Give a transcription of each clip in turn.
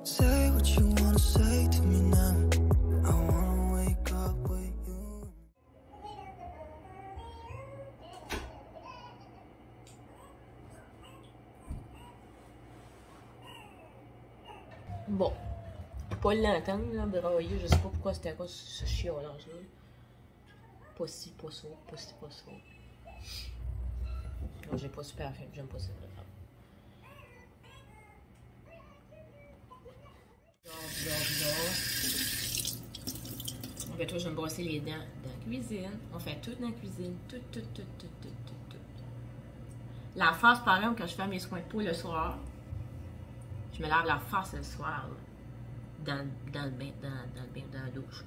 Say what you wanna say to me now. I wanna wake up with you. Bon, pas l'entendre, là, brailler, je sais pas pourquoi c'était quoi ce chiolage-là. Pas ci, pas ça, pas ci, pas ça. Non, j'ai pas super faim, j'aime pas ça. Bizarre. Ben toi, je vais me brosser les dents dans la cuisine. On fait tout dans la cuisine. Tout. La face, par exemple, quand je fais mes soins de peau le soir, je me lave la face le soir, là, dans le bain, dans la douche.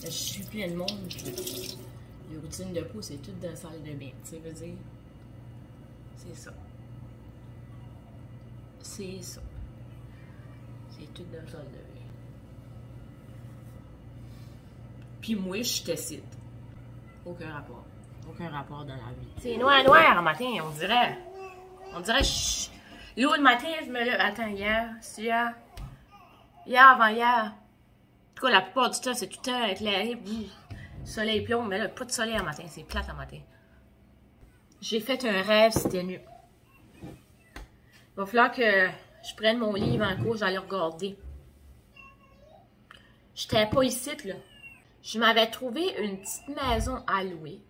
Je suis plein de monde, puis les routines de peau, c'est tout dans la salle de bain. Tu sais, veux dire, c'est ça. C'est ça. C'est tout dans la salle de bain. Puis moi, je décide. Aucun rapport. Aucun rapport dans la vie. C'est noir le matin, on dirait. L'eau le matin, je me lève. Attends, hier, c'est hier. Hier, avant-hier. En tout cas, la plupart du temps, c'est tout le temps éclairé. Soleil plombe, mais là, pas de soleil le matin. C'est plate le matin. J'ai fait un rêve, c'était nu. Il va falloir que je prenne mon livre en cours, j'allais regarder. J'étais pas ici, là. Je m'avais trouvé une petite maison à louer.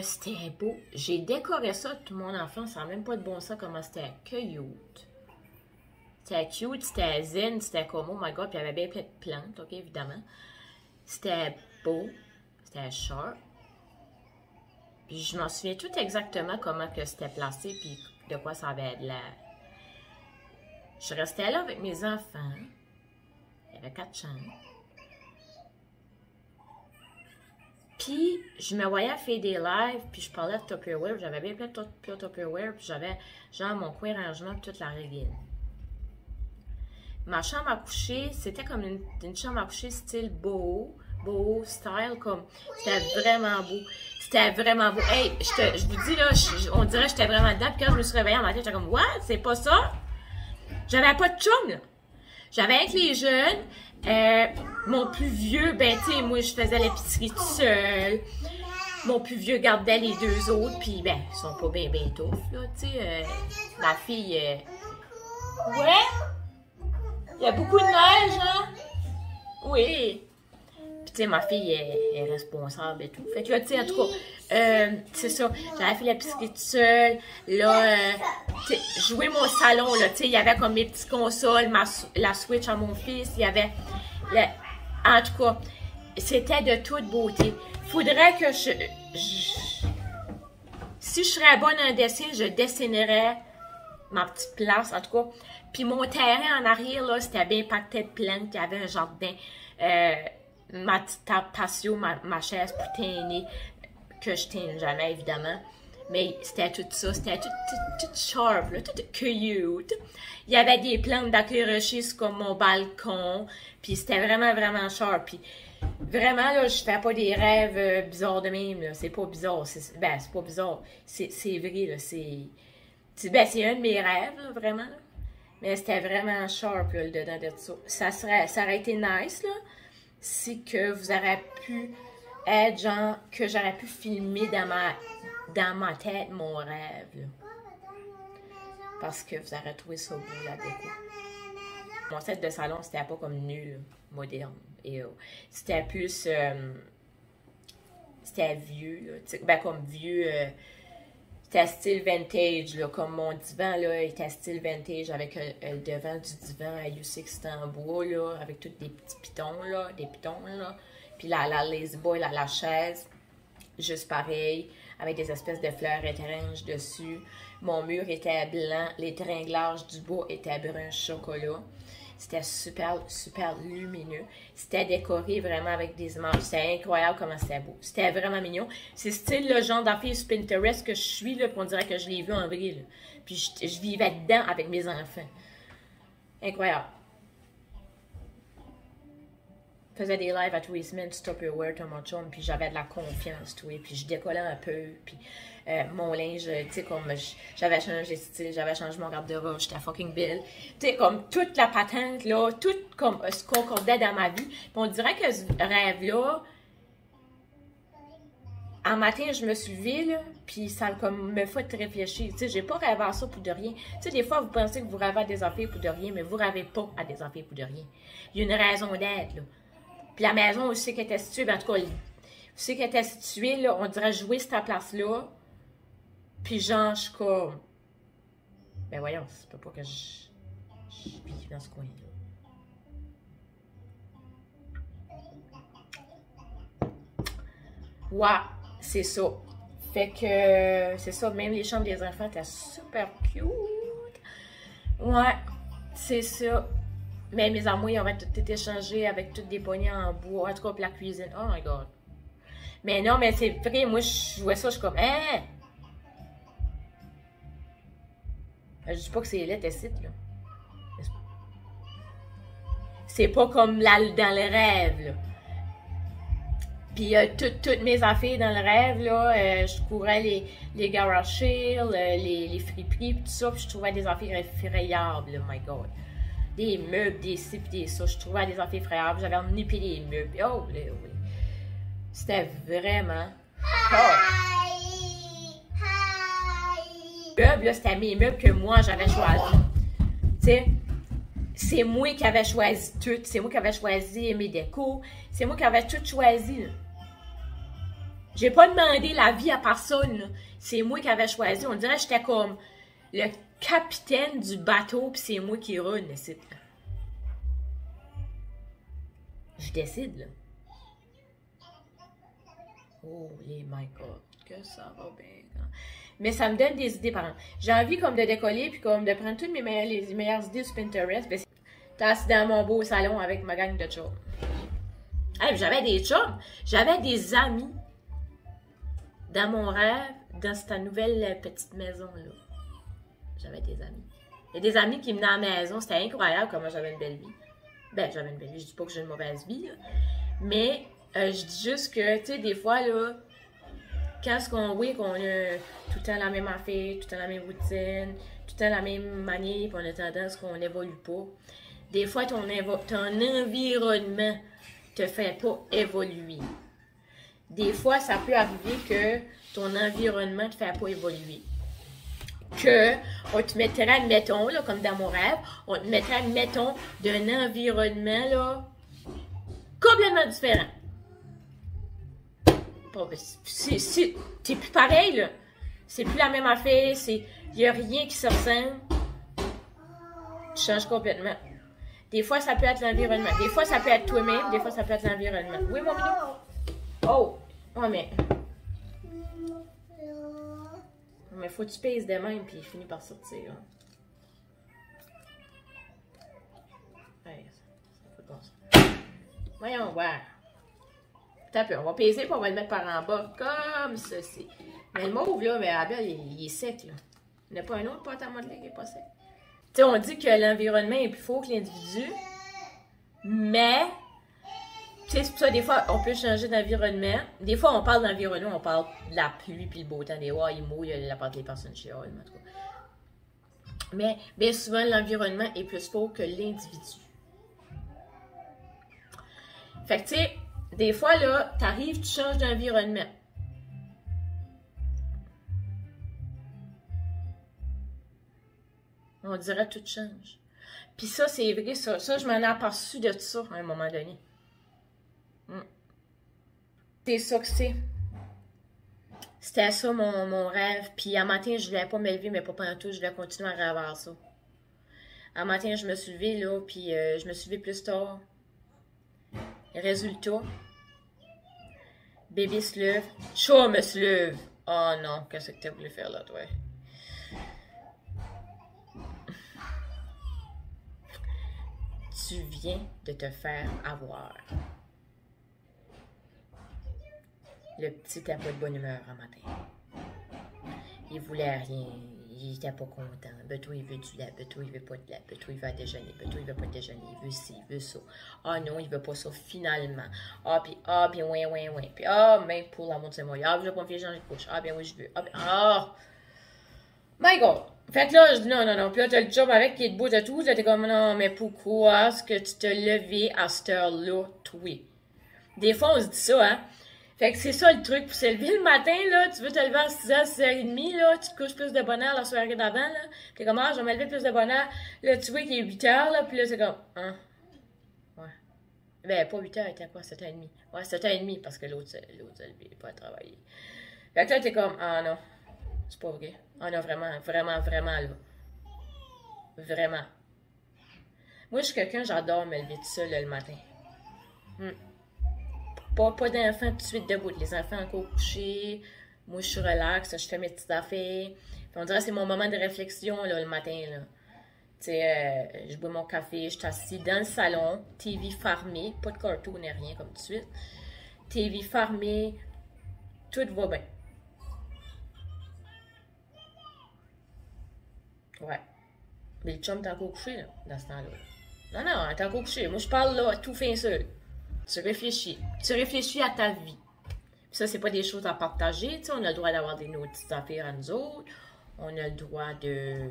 C'était beau. J'ai décoré ça tout mon enfance. Ça n'a même pas de bon sens comment c'était cute. C'était cute, c'était zen, c'était comme, oh my god, puis il y avait bien plein de plantes, ok, évidemment. C'était beau, c'était sharp. Puis je m'en souviens tout exactement comment que c'était placé, puis de quoi ça avait de l'air. Je restais là avec mes enfants. Il y avait 4 chambres. Puis, je me voyais faire des lives, puis je parlais de Tupperware, j'avais bien plein de Tupperware, puis j'avais genre mon coin rangement, puis toute la régine. Ma chambre à coucher, c'était comme une chambre à coucher style beau style, comme, c'était vraiment beau. C'était vraiment beau. Hey, je vous dis là, on dirait que j'étais vraiment dedans, puis quand je me suis réveillée en matin, j'étais comme, what? C'est pas ça? J'avais pas de chum, là. J'avais avec les jeunes. Mon plus vieux, ben tu sais, moi je faisais l'épicerie tout seul. Mon plus vieux gardait les 2 autres, puis ben, ils sont pas bien tough, là, tu sais. Ma fille, ouais? Il y a beaucoup de neige, hein? Oui. Puis tu sais, ma fille est responsable et tout. Fait que là, tu sais, en tout cas, c'est ça. J'avais fait l'épicerie tout seul. Là, jouer mon salon, là, tu sais, il y avait comme mes petites consoles, la Switch à mon fils, il y avait... En tout cas, c'était de toute beauté. Faudrait que si je serais bonne en dessin, je dessinerais ma petite place, en tout cas. Puis mon terrain en arrière, là, c'était bien pacté de plantes. Il y avait un jardin. Ma petite table patio, ma chaise pour teiner, que je teine jamais, évidemment. Mais c'était tout ça, c'était tout sharp, là, tout cute. Il y avait des plantes d'aquerocher comme mon balcon, puis c'était vraiment sharp. Puis vraiment, là, je fais pas des rêves bizarres de même, là. C'est pas bizarre, c'est pas bizarre. C'est vrai, là, c'est un de mes rêves, là, vraiment, là. Mais c'était vraiment sharp, là, le dedans de ça. Ça aurait été nice, là, si que vous auriez pu être genre, que j'aurais pu filmer dans ma tête mon rêve, là. Parce que vous aurez trouvé ça beau, la déco. Mon set de salon, c'était pas comme nul, moderne. Et c'était plus... c'était vieux, là. Ben, comme vieux... c'était style vintage, là. Comme mon divan, là, était style vintage avec le devant du divan à UC, c'était en bois, là, avec tous des petits pitons, là. Des pitons, là. Puis la lazy boy, la chaise, juste pareil, avec des espèces de fleurs étranges dessus. Mon mur était blanc, les tringlages du bois étaient brun chocolat. C'était super lumineux. C'était décoré vraiment avec des images. C'était incroyable comment c'était beau. C'était vraiment mignon. C'est style le genre d'affaires sur Pinterest que je suis, là, puis on dirait que je l'ai vu en vrai, là. Puis je vivais dedans avec mes enfants. Incroyable. faisais des lives à tous les semaines, Tupperware, mon chum, puis j'avais de la confiance, tout, puis je décollais un peu, puis mon linge, tu sais, comme j'avais changé de style, j'avais changé mon garde-robe, j'étais fucking belle. Tu sais, comme toute la patente, là, tout comme ce qu'on concordait dans ma vie. Puis on dirait que ce rêve-là, un matin, je me suis levée, là, puis ça comme me fait réfléchir. Tu sais, j'ai pas rêvé à ça pour de rien. Tu sais, des fois, vous pensez que vous rêvez à des affaires pour de rien, mais vous rêvez pas à des affaires pour de rien. Il y a une raison d'être, là. Puis la maison aussi qu'elle était située, ben, en tout cas, aussi qu'elle était située, là, on dirait jouer cette place-là. Puis genre, je suis comme... Ben voyons, c'est pas que je vis dans ce coin-là. Ouais, c'est ça. Fait que, c'est ça, même les chambres des enfants étaient super cute. Ouais, c'est ça. Mais mes armoires, ils ont tout été changés avec toutes des poignées en bois. En tout cas, pour la cuisine. Oh my god. Mais non, mais c'est vrai, moi, je jouais ça, je suis comme, hein? Je dis pas que c'est laid, ici, là. C'est pas comme dans le rêve, là. Puis toutes mes affaires dans le rêve, là, je courais les garage sales, les friperies, tout ça, puis je trouvais des affaires effrayables, oh my god. Des meubles, des ci, puis des ça, je trouvais des affaires effrayables, j'avais emnippé les meubles, oh, oui. C'était vraiment... Meubles, là, c'était mes meubles que moi, j'avais choisis. Tu sais, c'est moi qui avais choisi tout, c'est moi qui avais choisi mes décos, c'est moi qui avais tout choisi, là. J'ai pas demandé l'avis à personne, c'est moi qui avais choisi. On dirait que j'étais comme le capitaine du bateau, puis c'est moi qui run le site. Je décide, là. Oh, les my God, que ça va bien. Mais ça me donne des idées, par exemple. J'ai envie comme de décoller, puis comme de prendre toutes les meilleures idées sur Pinterest. Ben, t'es assis dans mon beau salon avec ma gang de chums. Hey, j'avais des chums, j'avais des amis. Dans mon rêve, dans cette nouvelle petite maison-là, j'avais des amis. Il y a des amis qui venaient à la maison, c'était incroyable comment j'avais une belle vie. Ben, j'avais une belle vie, je dis pas que j'ai une mauvaise vie, là. Mais, je dis juste que, tu sais, des fois, là, quand qu'on a tout le temps la même affaire, tout le temps la même routine, tout le temps la même manière, puis on a tendance qu'on n'évolue pas. Des fois, ton environnement te fait pas évoluer. Des fois, ça peut arriver que ton environnement ne te fait pas évoluer. Que on te mettrait, admettons, là, comme dans mon rêve, on te mettrait, admettons, d'un environnement là, complètement différent. Bon, ben, t'es plus pareil, là. C'est plus la même affaire, il n'y a rien qui se ressemble. Tu changes complètement. Des fois, ça peut être l'environnement. Des fois, ça peut être toi-même. Des fois, ça peut être l'environnement. Oui, mon minou? Oh! Ouais, mais... Mais faut que tu pèses de même, puis il finit par sortir. Hein. Ouais, ça fait bon ça. Voyons voir. Attends un peu, on va peser, puis on va le mettre par en bas, comme ceci. Mais le mauve, là, mais Abel, il est sec, là. Il n'y a pas un autre pâte à modeler qui n'est pas sec. Tu sais, on dit que l'environnement est plus fort que l'individu, mais... Tu sais, c'est pour ça, des fois, on peut changer d'environnement. Des fois, on parle d'environnement, on parle de la pluie puis le beau temps. Des fois, il mouille, la part des personnes chialent, en tout cas. Mais, bien souvent, l'environnement est plus fort que l'individu. Fait que, tu sais, des fois, là, t'arrives, tu changes d'environnement. On dirait que tout change. Puis ça, c'est vrai, ça, je m'en ai aperçu de ça à un moment donné. C'est ça que c'est. C'était ça mon rêve. Puis un matin, je voulais pas me lever, mais pas pendant tout, je voulais continuer à rêver ça. Un matin, je me suis levée, là, puis je me suis levée plus tard. Résultat, bébé se lève, chat me se lève. Oh non, qu'est-ce que t'as voulu faire là, toi? Tu viens de te faire avoir. Le petit n'était pas de bonne humeur un matin. Il voulait rien. il était pas content. Ben, toi, il veut du lait. Ben, toi, il veut pas de lait. Ben, toi, il veut déjeuner. Ben, toi, il veut pas déjeuner. Il veut ci, il veut ça. Ah non, il veut pas ça, finalement. Ah, bien, ouais. Puis, mais pour l'amour de Dieu, moi. Ah, je veux pas me faire changer de couche. Ah, bien, oui, je veux. My God! Fait que là, je dis non. Puis là, t'as le job avec qui est debout de tout. Là, t'es comme, non, mais pourquoi est-ce que tu te levé à cette heure-là, toi? Des fois, on se dit ça, hein? Fait que c'est ça le truc. Pour se lever le matin, là, tu veux te lever à 6h, 6h30, là, tu te couches plus de bonne heure la soirée d'avant, là. T'es comme, je vais me lever plus de bonne heure. Là, tu vois qu'il est 8h, là, puis là, c'est comme, ouais. Ben, pas 8h, il était quoi, 7h30. Ouais, 7h30, parce que l'autre s'est levé, pas à travailler. Fait que là, t'es comme, non, c'est pas vrai. Non, vraiment, là. Vraiment. Moi, je suis quelqu'un, j'adore me lever tout seul, là, le matin. Pas d'enfants tout de suite debout. Les enfants encore couchés. Moi, je suis relax, je fais mes petites affaires. Puis on dirait que c'est mon moment de réflexion là, le matin. Là. Tu sais, je bois mon café, je suis assise dans le salon, TV fermée, pas de cartoon ni rien comme tout de suite. TV fermée, tout va bien. Ouais. Mais le chum t'es encore couché là, dans ce temps-là. Non, t'es encore couché. Moi, je parle là, tout fin seul. Tu réfléchis. Tu réfléchis à ta vie. Puis ça, c'est pas des choses à partager. Tu sais, on a le droit d'avoir nos petites affaires à nous autres. On a le droit de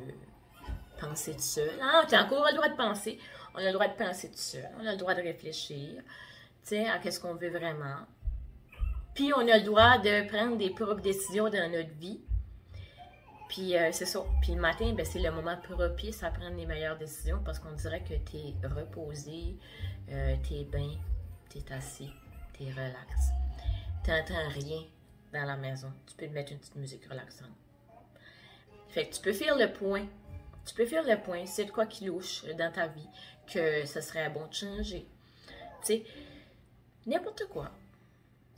penser tout seul. Ah, tu as encore le droit de penser. On a le droit de penser tout seul. On a le droit de réfléchir. Tu sais, à qu'est-ce qu'on veut vraiment. Puis, on a le droit de prendre des propres décisions dans notre vie. Puis, c'est ça. Puis, le matin, ben, c'est le moment propice à prendre les meilleures décisions parce qu'on dirait que tu es reposé, tu es bien. T'es assis, t'es relax. T'entends rien dans la maison. Tu peux te mettre une petite musique relaxante. Fait que tu peux faire le point. Tu peux faire le point. C'est de quoi qui louche dans ta vie que ce serait bon de changer. Tu sais, n'importe quoi.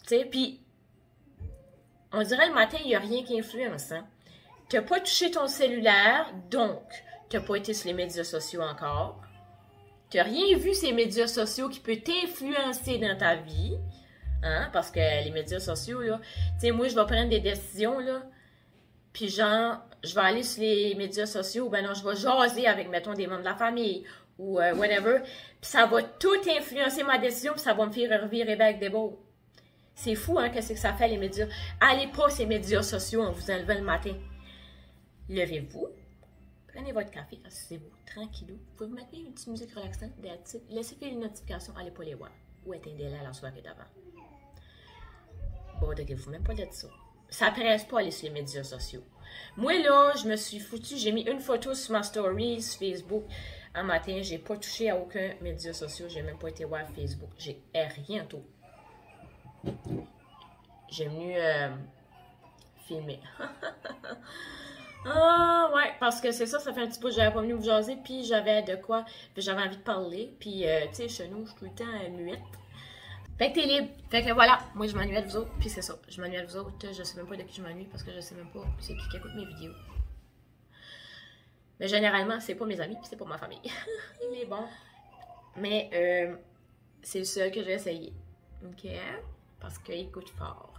Tu sais, puis on dirait le matin, il n'y a rien qui influence. Hein? Tu n'as pas touché ton cellulaire, donc tu n'as pas été sur les médias sociaux encore. Tu n'as rien vu ces médias sociaux qui peuvent t'influencer dans ta vie. Hein? Parce que les médias sociaux, là, tu sais, moi, je vais prendre des décisions, là. Puis genre, je vais aller sur les médias sociaux, ben non, je vais jaser avec, mettons, des membres de la famille ou whatever. Puis ça va tout influencer ma décision, puis ça va me faire revirer avec des beaux. C'est fou, hein, qu'est-ce que ça fait, les médias. Allez pas ces médias sociaux en vous enlevant le matin. Levez-vous. Prenez votre café, asseyez-vous, tranquillou. Vous pouvez vous mettre une petite musique relaxante, laissez faire les notifications, allez pas les voir. Ou éteindez-les à la soirée d'avant. Bon, occupez-vous même pas de ça. Ça presse pas aller sur les médias sociaux. Moi, là, je me suis foutue, j'ai mis une photo sur ma story, sur Facebook. Un matin, j'ai pas touché à aucun média social, j'ai même pas été voir Facebook. J'ai rien tout. J'ai venu filmer. Ah, ouais, parce que c'est ça, ça fait un petit peu que j'avais pas venu vous jaser, puis j'avais de quoi, puis j'avais envie de parler, puis, tu sais, chez nous, je suis tout le temps muette. Fait que t'es libre. Fait que voilà, moi je m'ennuie de vous autres, puis c'est ça, je m'ennuie de vous autres, je sais même pas de qui je m'ennuie, parce que je sais même pas c'est qui écoute mes vidéos. Mais généralement, c'est pas mes amis, puis c'est pas ma famille. Mais bon. Mais, c'est le seul que j'ai essayé. OK? Parce qu'il écoute fort.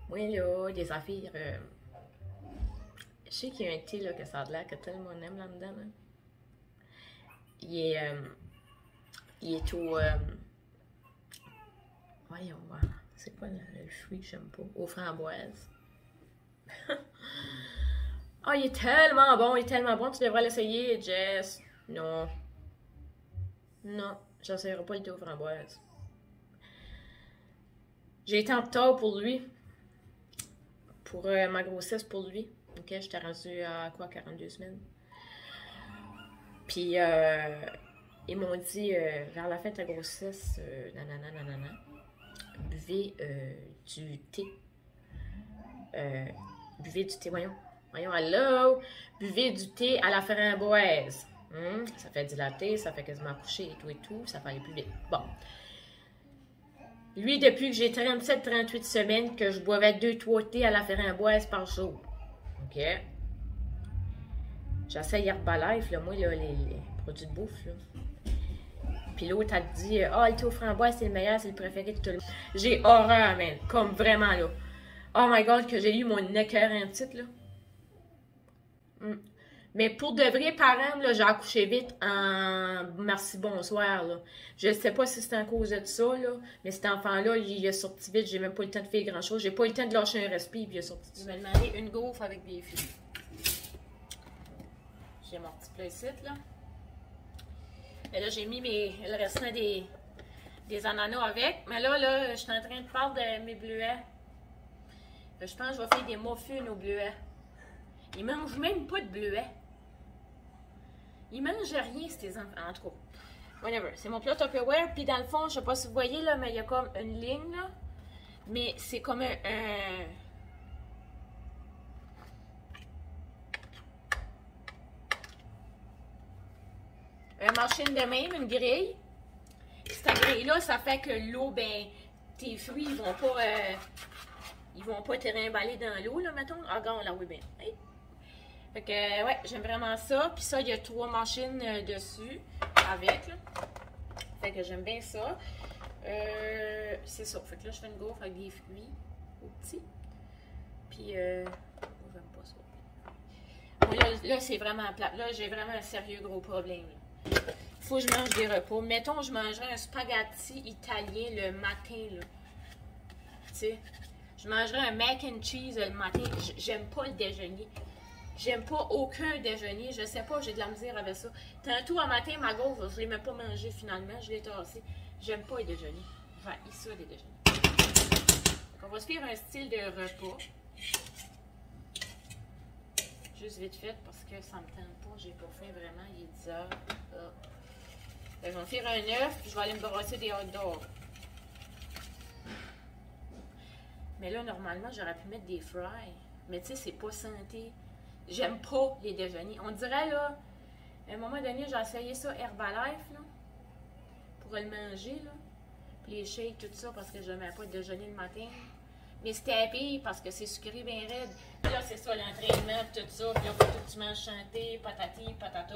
Moi, là, des affaires... je sais qu'il y a un thé, là, que ça a l'air que tout le monde aime là-dedans. Là. Il est au... voyons voir. C'est quoi le fruit que j'aime pas? Aux framboises. Oh, il est tellement bon, tu devrais l'essayer, Jess. Non. Non, j'essayerai pas le thé aux framboises. J'ai été en retard pour lui. Pour ma grossesse pour lui. Ok, j'étais rendue à quoi, 42 semaines. Puis, ils m'ont dit, vers la fin de ta grossesse, nanana, buvez du thé. Buvez du thé, voyons, hello! Buvez du thé à la framboise. Ça fait dilater, ça fait quasiment coucher et tout, ça fait aller plus vite. Bon. Lui, depuis que j'ai 37-38 semaines, que je boivais 2-3 thés à la framboise par jour. OK? J'essaie Herbalife, là, moi, là, les produits de bouffe, là. Puis l'autre, elle te dit, le thé aux framboises, c'est le meilleur, c'est le préféré de tout le monde. J'ai horreur, man. Comme vraiment, là. Oh my God, que j'ai lu mon écœurant titre, là. Mm. Mais pour de vrai, parents, là, j'ai accouché vite en merci, bonsoir, là. Je sais pas si c'est à cause de ça, là, mais cet enfant-là, il est sorti vite, j'ai même pas eu le temps de faire grand-chose. J'ai pas eu le temps de lâcher un respire, puis il est sorti. Je vais demander une gaufre avec des filles. J'ai mon petit plat ici, là. Et là, j'ai mis le restant des ananas avec. Mais là, je suis en train de faire de mes bleuets. Je pense que je vais faire des muffins aux bleuets. Ils mangent même pas de bleuets. Ils mangent rien, ces enfants. En tout cas, whatever. C'est mon plat Tupperware. Puis dans le fond, je sais pas si vous voyez, là, mais il y a comme une ligne, là. Mais c'est comme une machine de même, une grille. Cette grille-là, ça fait que l'eau, ben, tes fruits, ils vont pas te réemballer dans l'eau, là, mettons. Ah, regarde, là, oui, ben. Hey. Fait que, ouais, j'aime vraiment ça. Puis ça, il y a 3 machines dessus, avec, là. Fait que j'aime bien ça. C'est ça. Fait que là, je fais une gaufre avec des fruits au petit. Puis, j'aime pas ça. Moi, là c'est vraiment plat. Là, j'ai vraiment un sérieux gros problème, là. Faut que je mange des repas. Mettons, je mangerais un spaghetti italien le matin, là. Tu sais, je mangerais un mac and cheese le matin. J'aime pas le déjeuner. J'aime pas aucun déjeuner. Je sais pas, j'ai de la misère avec ça. Tantôt, un matin, ma gaufre, je l'ai même pas mangée finalement. Je l'ai tassée. J'aime pas les déjeuners. J'ai ça, les déjeuners. Donc, on va se faire un style de repas. Juste vite fait parce que ça me tente pas. J'ai pas faim vraiment. Il est 10 heures. Ah. Je vais me faire un œuf, puis je vais aller me brosser des hot dogs. Mais là, normalement, j'aurais pu mettre des fries. Mais tu sais, c'est pas santé. J'aime pas les déjeuners. On dirait, là, à un moment donné, j'ai essayé ça Herbalife, là, pour le manger, là. Puis les shakes, tout ça, parce que je n'aimais pas le déjeuner le matin. Mais c'était pire parce que c'est sucré bien raide. Puis là, c'est ça, l'entraînement, tout ça. Puis là, faut que tu manges chanté, patati, patata.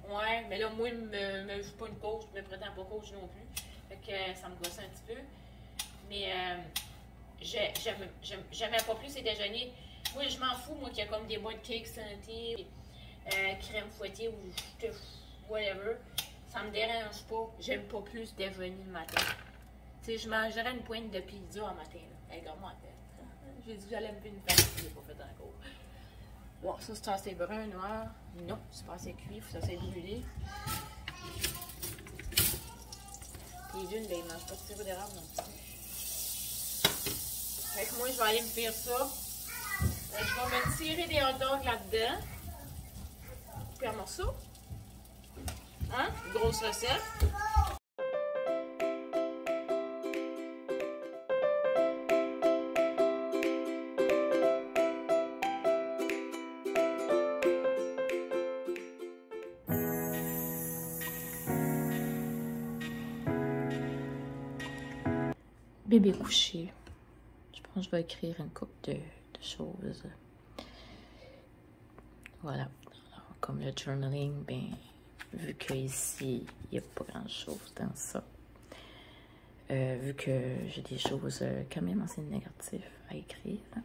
Ouais, mais là, moi, je me joue pas une coach, je me prétends pas coach non plus. Fait que ça me gosse un petit peu. Mais j'aimais pas plus ces déjeuners. Moi, je m'en fous, moi, qu'il y a comme des boîtes de cake santé, crème fouettée ou whatever. Ça me dérange pas. J'aime pas plus déjeuner le matin. Tu sais, je mangerais une pointe de pizza en matin. Hey, regarde-moi en tête. J'ai dit que j'allais me faire une farce, je l'ai pas fait encore. Bon, ça c'est assez brun, noir. Non, c'est pas assez cuit, faut ça c'est brûlé. Les dunes, ben, ils mangent pas de sirop d'érable non plus. Fait que moi, je vais aller me faire ça. Je vais me tirer des hot dogs là-dedans. Puis un morceau. Hein? Grosse recette. Bébé couché. Je pense que je vais écrire une couple de choses. Voilà. Alors, comme le journaling, ben, vu qu'ici, il n'y a pas grand-chose dans ça. Vu que j'ai des choses quand même assez négatives à écrire, hein,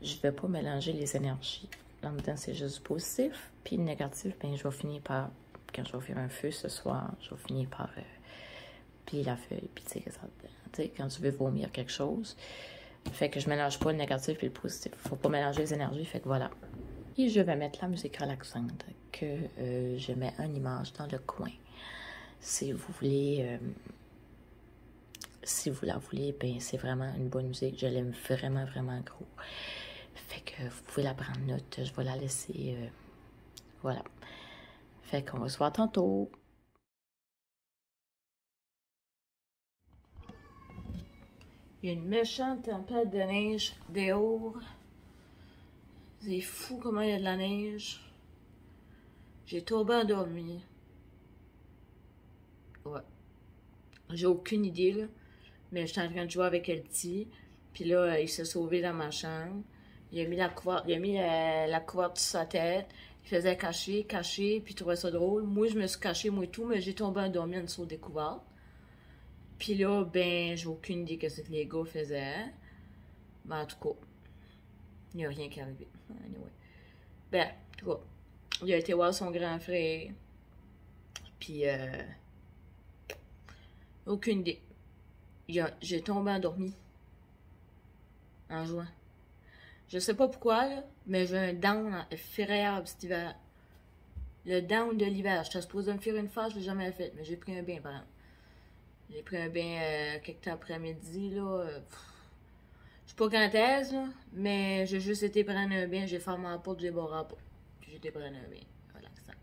je ne vais pas mélanger les énergies. Là dedans, c'est juste du positif. Puis le négatif, ben, je vais finir par, quand je vais faire un feu ce soir, je vais finir par plier la feuille, puis tirer ça dedans. Tu sais, quand tu veux vomir quelque chose. Fait que je mélange pas le négatif et le positif. Faut pas mélanger les énergies, fait que voilà. Et je vais mettre la musique relaxante que je mets une image dans le coin. Si vous voulez, si vous la voulez, ben c'est vraiment une bonne musique. Je l'aime vraiment, vraiment gros. Fait que vous pouvez la prendre note. Je vais la laisser, voilà. Fait qu'on va se voir tantôt. Il y a une méchante tempête de neige dehors. C'est fou comment il y a de la neige. J'ai tombé endormi. Ouais. J'ai aucune idée, là. Mais j'étais en train de jouer avec le petit. Puis là, il s'est sauvé dans ma chambre. Il a mis la couverte sur sa tête. Il faisait cacher, puis il trouvait ça drôle. Moi, je me suis cachée, moi et tout, mais j'ai tombé endormi en dessous des couvertes. Puis là, ben, j'ai aucune idée de ce que les gars faisaient. Ben, en tout cas, il n'y a rien qui est arrivé. Anyway. Ben, en tout cas, il a été voir son grand frère. Puis, aucune idée. J'ai tombé endormi en juin. Je sais pas pourquoi, là, mais j'ai un down effroyable cet hiver. Le down de l'hiver. J'étais supposée me faire une phase, je l'ai jamais fait, mais j'ai pris un bain, par exemple. J'ai pris un bain quelque temps après-midi, là. Je sais pas quand est-ce, là, mais j'ai juste été prendre un bain, j'ai fermé la porte, j'ai barré la porte. Puis j'ai été prendre un bain. Relaxant.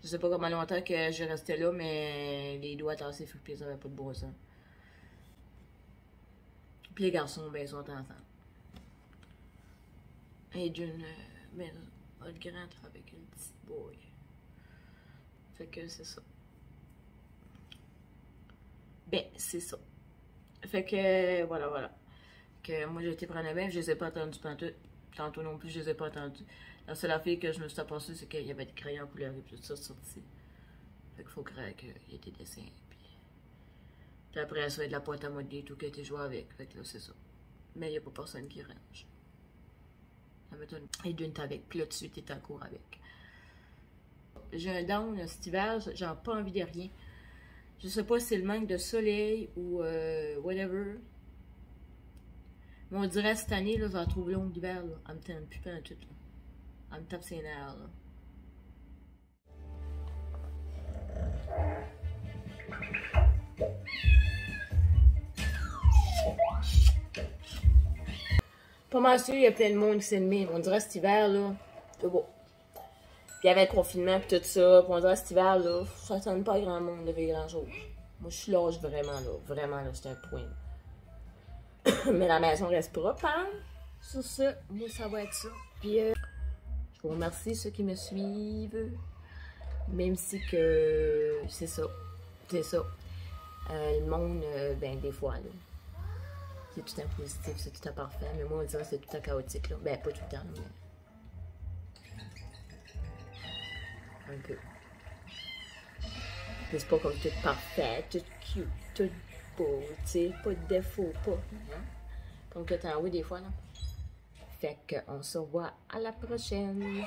Je sais pas comment longtemps que je restais là, mais les doigts tassés, frippés, ça avait pas de bon sens. Puis les garçons, ben, ils sont ensemble. Et d'une maison, le grand avec une petite boy. Fait que c'est ça. Ben, c'est ça. Fait que, voilà. Que moi, j'ai été prendre un bain, je les ai pas entendus pantoute. Tantôt non plus, je les ai pas entendus. La seule affaire que je me suis aperçue, c'est qu'il y avait des crayons couleur et tout ça sorti. Fait qu'il faut croire qu'il y ait des dessins. Puis après, ça va être de la pointe à modeler et tout qui a été joué avec. Fait que là, c'est ça. Mais il n'y a pas personne qui range. Ça m'étonne. Et d'une avec. Puis là, tout de suite, t'es en cours avec. J'ai un down cet hiver, j'ai pas envie de rien. Je sais pas si c'est le manque de soleil ou whatever. Mais on dirait cette année, là, je la trouve longue l'hiver, là. Elle me tente plus pas tout, là. Elle me tape ses nerfs, là. Pas mal sûr, il y a plein de monde qui s'est mis. On dirait cet hiver, là, c'est beau. Puis il y avait le confinement, puis tout ça. Puis on dirait cet hiver, là, ça sonne pas grand monde de faire grand chose. Moi, je suis lâche vraiment, là, c'est un point. Mais la maison reste propre, hein? Sur ça, moi, ça va être ça. Puis, je vous remercie ceux qui me suivent. Même si que c'est ça. Le monde, ben, des fois, là. C'est tout un positif, c'est tout un parfait. Mais moi, on dirait que c'est tout un chaotique, là. Ben, pas tout le temps, mais. Un peu. C'est pas comme tout parfait, tout cute, tout beau, tu sais, pas de défaut, pas. Hein? Comme que t'en oui des fois, là. Fait qu'on se revoit à la prochaine.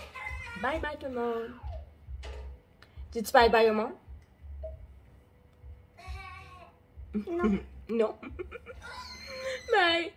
Bye bye tout le monde. Dis-tu bye bye au monde? Non. Non. Bye.